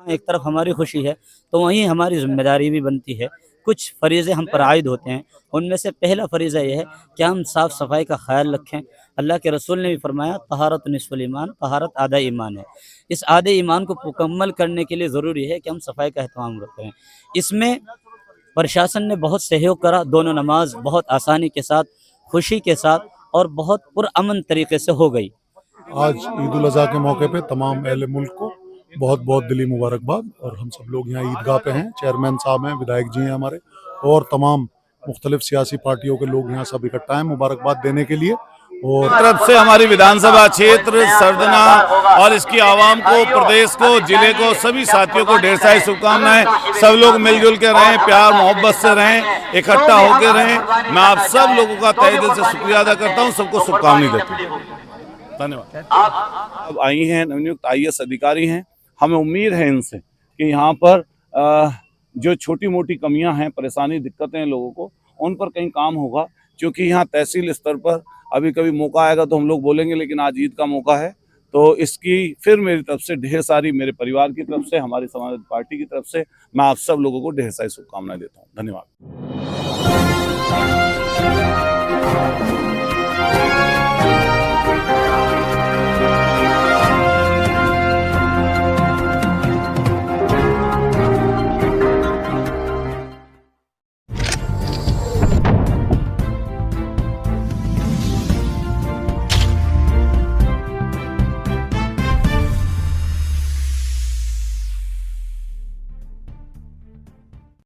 एक तरफ हमारी खुशी है तो वहीं हमारी जिम्मेदारी भी बनती है। कुछ फरीज़े हम पर आयद होते हैं, उनमें से पहला फरीज़ा यह है कि हम साफ़ सफाई का ख्याल रखें। अल्लाह के रसूल ने भी फरमाया तहारत निस्फुल ईमान, तहारत आधा ईमान है। इस आधे ईमान को मुकम्मल करने के लिए ज़रूरी है कि हम सफाई का एहतमाम रखें। इसमें प्रशासन ने बहुत सहयोग करा, दोनों नमाज बहुत आसानी के साथ, खुशी के साथ और बहुत पुरअमन तरीके से हो गई। आज ईद उल अज़हा के मौके पे तमाम अहले मुल्क को बहुत बहुत दिली मुबारकबाद। और हम सब लोग यहाँ ईदगाह पे हैं, चेयरमैन साहब हैं, विधायक जी हैं हमारे, और तमाम मुख्तलिफ सियासी पार्टियों के लोग यहाँ सब इकट्ठा हैं मुबारकबाद देने के लिए। और तरफ से हमारी विधानसभा क्षेत्र सरदना और इसकी आवाम को, प्रदेश को, जिले को, सभी साथियों को ढेर सारी शुभकामनाएं। सब लोग मिलजुल के रहें, प्यार मोहब्बत से रहें, इकट्ठा होकर रहें। मैं आप सब लोगों का तहे दिल से शुक्रिया अदा करता हूं, सबको शुभकामनाएं देता हूं। धन्यवाद। अब आई हैं नवनियुक्त IAS अधिकारी हैं, हमें उम्मीद है इनसे कि यहाँ पर जो छोटी मोटी कमियां हैं, परेशानी, दिक्कतें हैं लोगों को, उन पर कहीं काम होगा। क्योंकि यहाँ तहसील स्तर पर अभी कभी मौका आएगा तो हम लोग बोलेंगे, लेकिन आज ईद का मौका है तो इसकी फिर मेरी तरफ से ढेर सारी, मेरे परिवार की तरफ से, हमारी समाजवादी पार्टी की तरफ से मैं आप सब लोगों को ढेर सारी शुभकामनाएं देता हूँ। धन्यवाद।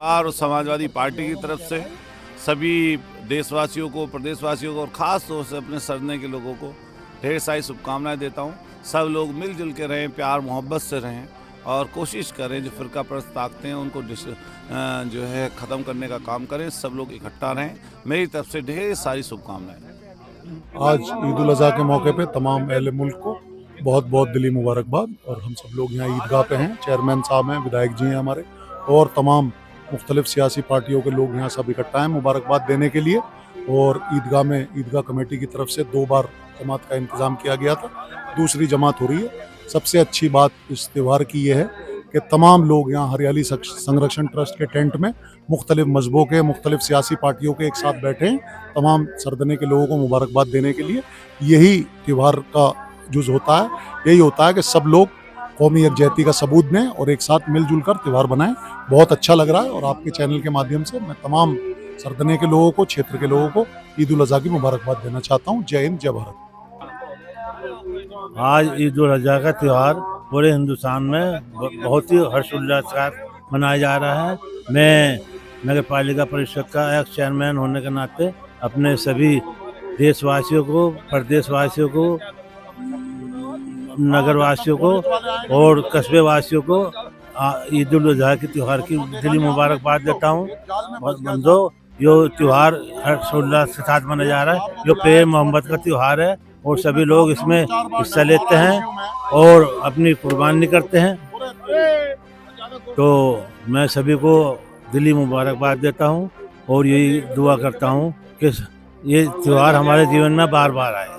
और समाजवादी पार्टी की तरफ से सभी देशवासियों को, प्रदेशवासियों को और ख़ास तौर से अपने सरने के लोगों को ढेर सारी शुभकामनाएं देता हूं। सब लोग मिलजुल के रहें, प्यार मोहब्बत से रहें और कोशिश करें जो फ़िरका परस्त ताकतें हैं उनको जो है ख़त्म करने का काम करें। सब लोग इकट्ठा रहें। मेरी तरफ से ढेर सारी शुभकामनाएँ। आज ईद उल अज़हा के मौके पे तमाम अहले मुल्क को बहुत बहुत दिली मुबारकबाद। और हम सब लोग यहाँ ईदगाह पे हैं, चेयरमैन साहब हैं, विधायक जी हैं हमारे, और तमाम मुख्तलिफ सियासी पार्टियों के लोग यहाँ सब इकट्ठा हैं मुबारकबाद देने के लिए। और ईदगाह में ईदगाह कमेटी की तरफ से 2 बार जमात का इंतज़ाम किया गया था, दूसरी जमात हो रही है। सबसे अच्छी बात इस त्यौहार की ये है कि तमाम लोग यहाँ हरियाली संरक्षण ट्रस्ट के टेंट में मुख्तलिफ मजहबों के, मुख्तलिफ सियासी पार्टियों के एक साथ बैठे हैं तमाम सरदने के लोगों को मुबारकबाद देने के लिए। यही त्यौहार का जुज़ होता है, यही होता है कि सब लोग कौमी यकजहती का सबूत दें और एक साथ मिलजुल कर त्यौहार बनाएं। बहुत अच्छा लग रहा है और आपके चैनल के माध्यम से मैं तमाम सरदने के लोगों को, क्षेत्र के लोगों को ईद उल अज़हा की मुबारकबाद देना चाहता हूँ। जय हिंद, जय भारत। आज ईद उल अज़हा का त्यौहार पूरे हिंदुस्तान में बहुत ही हर्षोल्लास के साथ मनाया जा रहा है। मैं नगर पालिका परिषद का एक्स चेयरमैन होने के नाते अपने सभी देशवासियों को, प्रदेशवासियों को, नगरवासियों को और कस्बे वासियों को ईद उल अज़हा के त्यौहार की दिली मुबारकबाद देता हूँ। बंदो, यो त्यौहार हर्षोल्लास के साथ मनाया जा रहा है। यो प्रेम मोहब्बत का त्यौहार है और सभी लोग इसमें हिस्सा लेते हैं और अपनी कुर्बानी करते हैं। तो मैं सभी को दिली मुबारकबाद देता हूँ और यही दुआ करता हूँ कि ये त्यौहार हमारे जीवन में बार बार आए।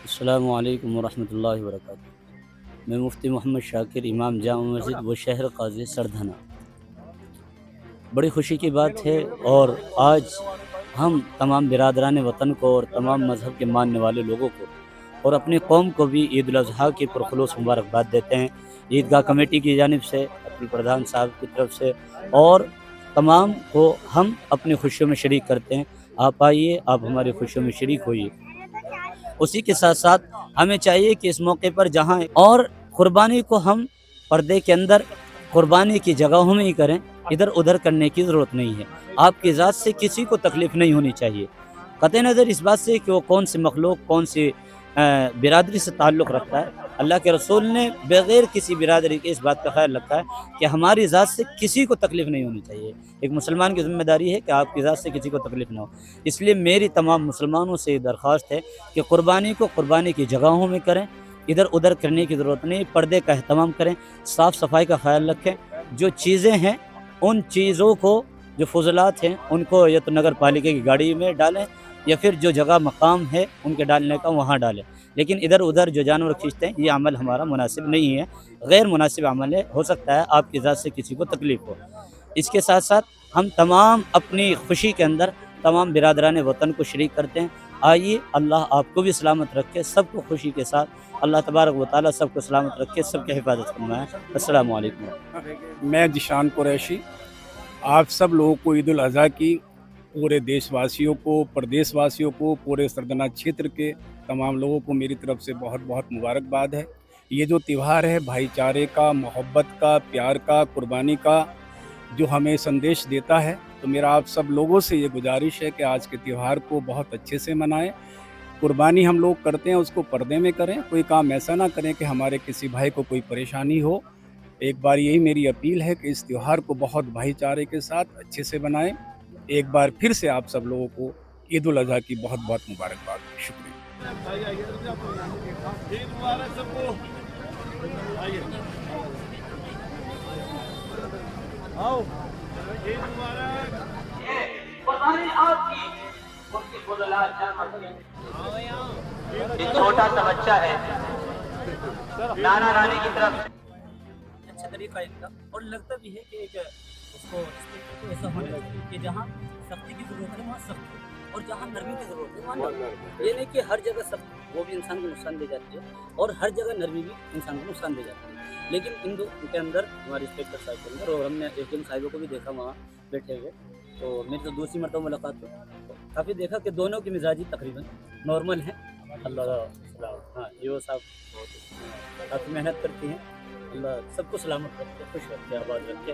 अस्सलामु अलैकुम वरहमतुल्लाहि वबरकातुहू। मैं मुफ्ती मोहम्मद शाकिर, इमाम जामा मस्जिद व शहर काजी सरधना। बड़ी खुशी की बात है और आज हम तमाम बिरादरान वतन को और तमाम मज़हब के मानने वाले लोगों को और अपनी कौम को भी ईद उल अज़हा की पुरखुलूस मुबारकबाद देते हैं। ईदगाह कमेटी की जानिब से, अपने प्रधान साहब की तरफ से और तमाम को हम अपनी खुशियों में शरीक करते हैं। आप आइए, आप हमारी खुशियों में शरीक होइए। उसी के साथ साथ हमें चाहिए कि इस मौके पर जहाँ और कुर्बानी को हम पर्दे के अंदर कुर्बानी की जगहों में ही करें, इधर उधर करने की ज़रूरत नहीं है। आपकी ज़ात से किसी को तकलीफ़ नहीं होनी चाहिए, कतई नज़र इस बात से कि वो कौन से मखलूक, कौन सी बिरादरी से ताल्लुक़ रखता है। अल्लाह के रसूल ने बग़ैर किसी बिरादरी के इस बात का ख्याल रखा है कि हमारी ज़ात से किसी को तकलीफ़ नहीं होनी चाहिए। एक मुसलमान की ज़िम्मेदारी है कि आपकी ज़ात से किसी को तकलीफ़ ना हो। इसलिए मेरी तमाम मुसलमानों से दरख्वास्त है कि कुर्बानी को कुर्बानी की जगहों में करें, इधर उधर करने की ज़रूरत नहीं। पर्दे का एहतमाम करें, साफ़ सफाई का ख्याल रखें। जो चीज़ें हैं उन चीज़ों को, जो फजलात हैं उनको या तो नगर पालिका की गाड़ी में डालें या फिर जो जगह मकाम है उनके डालने का वहाँ डालें, लेकिन इधर उधर जो जानवर खींचते हैं ये अमल हमारा मुनासिब नहीं है, गैर मुनासिब अमल है। हो सकता है आपकी ज़ात से किसी को तकलीफ़ हो। इसके साथ साथ हम तमाम अपनी खुशी के अंदर तमाम बिरादरान वतन को शरीक करते हैं। आइए, अल्लाह आपको भी सलामत रखे, सबको खुशी के साथ अल्लाह तबारक व तआला सबको सलामत रखे, सबकी हिफाजत फरमाए। अस्सलामु अलैकुम। मैं जिशान कुरैशी आप सब लोगों को ईद उल अज़हा की, पूरे देशवासियों को, प्रदेशवासियों को, पूरे सरदना क्षेत्र के तमाम लोगों को मेरी तरफ से बहुत बहुत मुबारकबाद है। ये जो त्यौहार है भाईचारे का, मोहब्बत का, प्यार का, कुर्बानी का जो हमें संदेश देता है, तो मेरा आप सब लोगों से ये गुजारिश है कि आज के त्यौहार को बहुत अच्छे से मनाएं। कुर्बानी हम लोग करते हैं उसको पर्दे में करें, कोई काम ऐसा ना करें कि हमारे किसी भाई को कोई परेशानी हो। एक बार यही मेरी अपील है कि इस त्यौहार को बहुत भाईचारे के साथ अच्छे से बनाएं। एक बार फिर से आप सब लोगों को ईद उल अज़हा की बहुत बहुत मुबारकबाद। शुक्रिया। एक छोटा सा बच्चा है, नाना नानी की तरफ अच्छा तरीका इनका, और लगता भी है कि एक उसको ऐसा होना चाहिए कि जहाँ सख्ती की जरूरत है वहाँ सख्ती, और जहाँ नरमी की जरूरत है वहाँ नरमी। ये नहीं कि हर जगह सख्ती वो भी इंसान को नुकसान दे जाती है, और हर जगह नरमी भी इंसान को नुकसान दे जाती है। लेकिन इन दो के अंदर हमारे इंस्पेक्टर साहब के अंदर, और हमने एफएम साहिबों को भी देखा वहाँ बैठे हुए, तो मेरी तो दूसरी मरतबा मुलाकात हुई, तो काफ़ी देखा कि दोनों की मिजाजी तकरीबन नॉर्मल है। अल्लाह हाँ, ये साहब काफ़ी मेहनत करती हैं। अल्लाह सबको सलामत रखे, खुश रखे, आबाद रखे।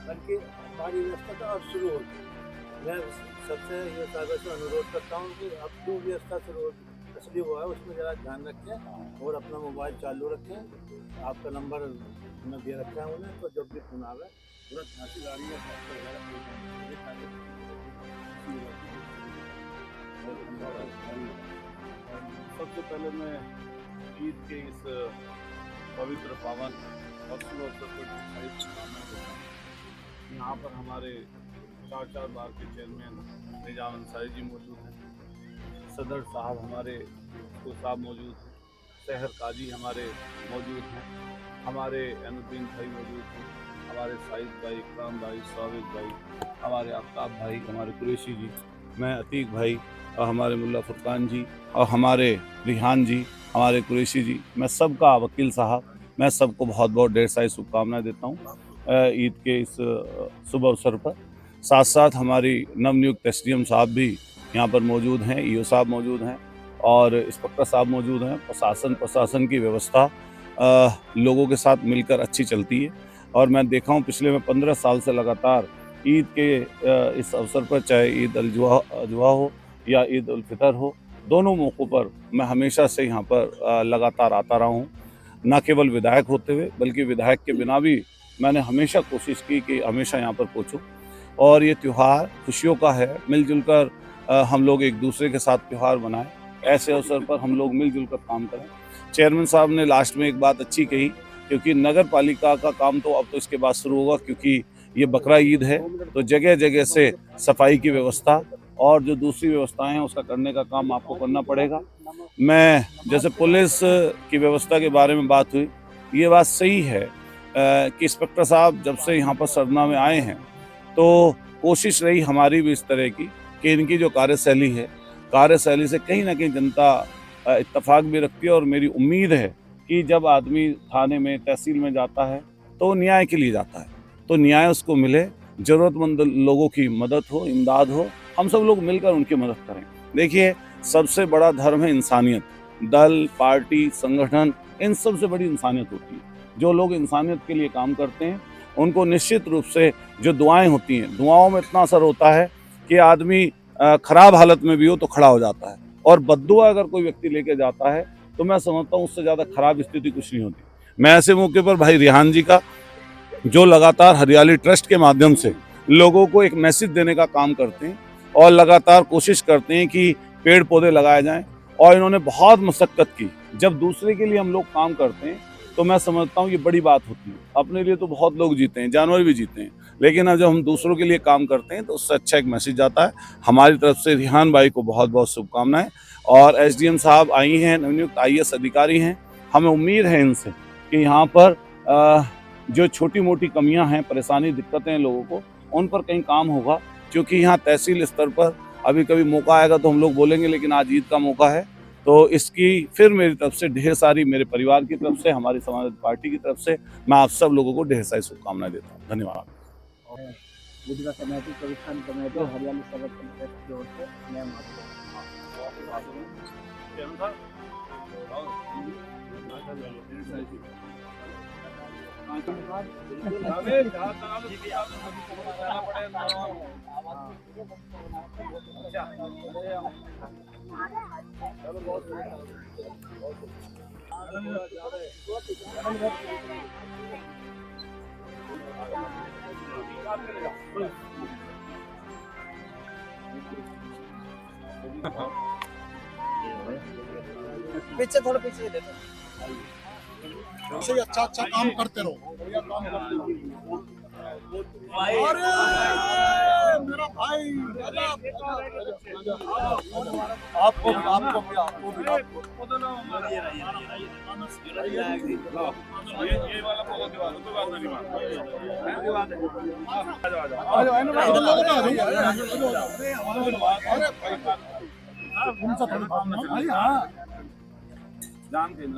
बल्कि हमारी व्यवस्था तो अब शुरू होगी। मैं सबसे ये सागर से अनुरोध करता हूँ कि अब जो व्यवस्था शुरू असली हुआ है उसमें ज़रा ध्यान रखें और अपना मोबाइल चालू रखें। आपका नंबर हमने दे रखा है उन्हें, तो जब भी फोन आवे तुरंत झांसी गाड़ी या सबसे पहले मैं ईद के इस पवित्र पावन और शुभ अवसर पर शुभकामनाएं देता हूँ। यहाँ पर हमारे 4 बार के चेयरमैन निजाम अंसारी जी मौजूद हैं, सदर साहब हमारे को साहब मौजूद हैं, शहर काजी हमारे मौजूद हैं, हमारे एनुद्दीन भाई मौजूद हैं, हमारे साइद भाई, इकराम भाई, साबिक भाई, हमारे आफ्ताब भाई, हमारे कुरैशी जी, मैं अतीक भाई, और हमारे मुल्ला फुरकान जी, और हमारे रिहान जी, हमारे कुरैशी जी, मैं सबका वकील साहब, मैं सबको बहुत बहुत ढेर सारी शुभकामनाएं देता हूँ ईद के इस शुभ अवसर पर। साथ साथ हमारी नवनियुक्त एसडीएम साहब भी यहाँ पर मौजूद हैं, ईओ साहब मौजूद हैं, और इंस्पेक्टर साहब मौजूद हैं। प्रशासन की व्यवस्था लोगों के साथ मिलकर अच्छी चलती है, और मैं देखा हूँ पिछले में 15 साल से लगातार ईद के इस अवसर पर, चाहे ईद अजवा हो या ईद उल फितर हो, दोनों मौक़ों पर मैं हमेशा से यहाँ पर लगातार आता रहा हूँ। न केवल विधायक होते हुए बल्कि विधायक के बिना भी मैंने हमेशा कोशिश की कि हमेशा यहाँ पर पहुँचूँ। और ये त्यौहार खुशियों का है, मिलजुल कर हम लोग एक दूसरे के साथ त्यौहार मनाएं। ऐसे अवसर पर हम लोग मिलजुल कर काम करें। चेयरमैन साहब ने लास्ट में एक बात अच्छी कही, क्योंकि नगर पालिका का काम तो अब तो इसके बाद शुरू होगा, क्योंकि ये बकरा ईद है, तो जगह जगह से सफाई की व्यवस्था और जो दूसरी व्यवस्थाएं हैं उसका करने का काम आपको करना पड़ेगा। मैं जैसे पुलिस की व्यवस्था के बारे में बात हुई, ये बात सही है कि इंस्पेक्टर साहब जब से यहाँ पर सरना में आए हैं तो कोशिश रही हमारी भी इस तरह की कि इनकी जो कार्यशैली से कहीं ना कहीं जनता इत्तेफाक भी रखती है। और मेरी उम्मीद है कि जब आदमी थाने में, तहसील में जाता है तो न्याय के लिए जाता है, तो न्याय उसको मिले, ज़रूरतमंद लोगों की मदद हो, इमदाद हो, हम सब लोग मिलकर उनकी मदद करें। देखिए, सबसे बड़ा धर्म है इंसानियत। दल, पार्टी, संगठन, इन सबसे बड़ी इंसानियत होती है। जो लोग इंसानियत के लिए काम करते हैं उनको निश्चित रूप से जो दुआएं होती हैं, दुआओं में इतना असर होता है कि आदमी खराब हालत में भी हो तो खड़ा हो जाता है। और बद्दुआ अगर कोई व्यक्ति लेके जाता है तो मैं समझता हूँ उससे ज़्यादा खराब स्थिति कुछ नहीं होती। मैं ऐसे मौके पर भाई रिहान जी का, जो लगातार हरियाली ट्रस्ट के माध्यम से लोगों को एक मैसेज देने का काम करते हैं और लगातार कोशिश करते हैं कि पेड़ पौधे लगाए जाएं, और इन्होंने बहुत मशक्क़त की। जब दूसरे के लिए हम लोग काम करते हैं तो मैं समझता हूँ ये बड़ी बात होती है। अपने लिए तो बहुत लोग जीते हैं, जानवर भी जीते हैं, लेकिन अब जब हम दूसरों के लिए काम करते हैं तो उससे अच्छा एक मैसेज जाता है। हमारी तरफ से रिहान भाई को बहुत बहुत शुभकामनाएं। और एसडीएम साहब आई हैं, नवनियुक्त आईएएस अधिकारी हैं, हमें उम्मीद है इनसे कि यहाँ पर जो छोटी मोटी कमियां हैं, परेशानी, दिक्कतें हैं लोगों को, उन पर कहीं काम होगा। क्योंकि यहाँ तहसील स्तर पर अभी कभी मौका आएगा तो हम लोग बोलेंगे, लेकिन आज ईद का मौका है, तो इसकी फिर मेरी तरफ से ढेर सारी, मेरे परिवार की तरफ से, हमारी समाजवादी पार्टी की तरफ से मैं आप सब लोगों को ढेर सारी शुभकामनाएं देता हूँ। धन्यवाद। हरियाली संरक्षण की ओर से पीछे, थोड़ा पीछे देखो। ऐसे ही अच्छा अच्छा काम करते रहो, बढ़िया काम करते रहो। अरे मेरा भाई, आपको जान के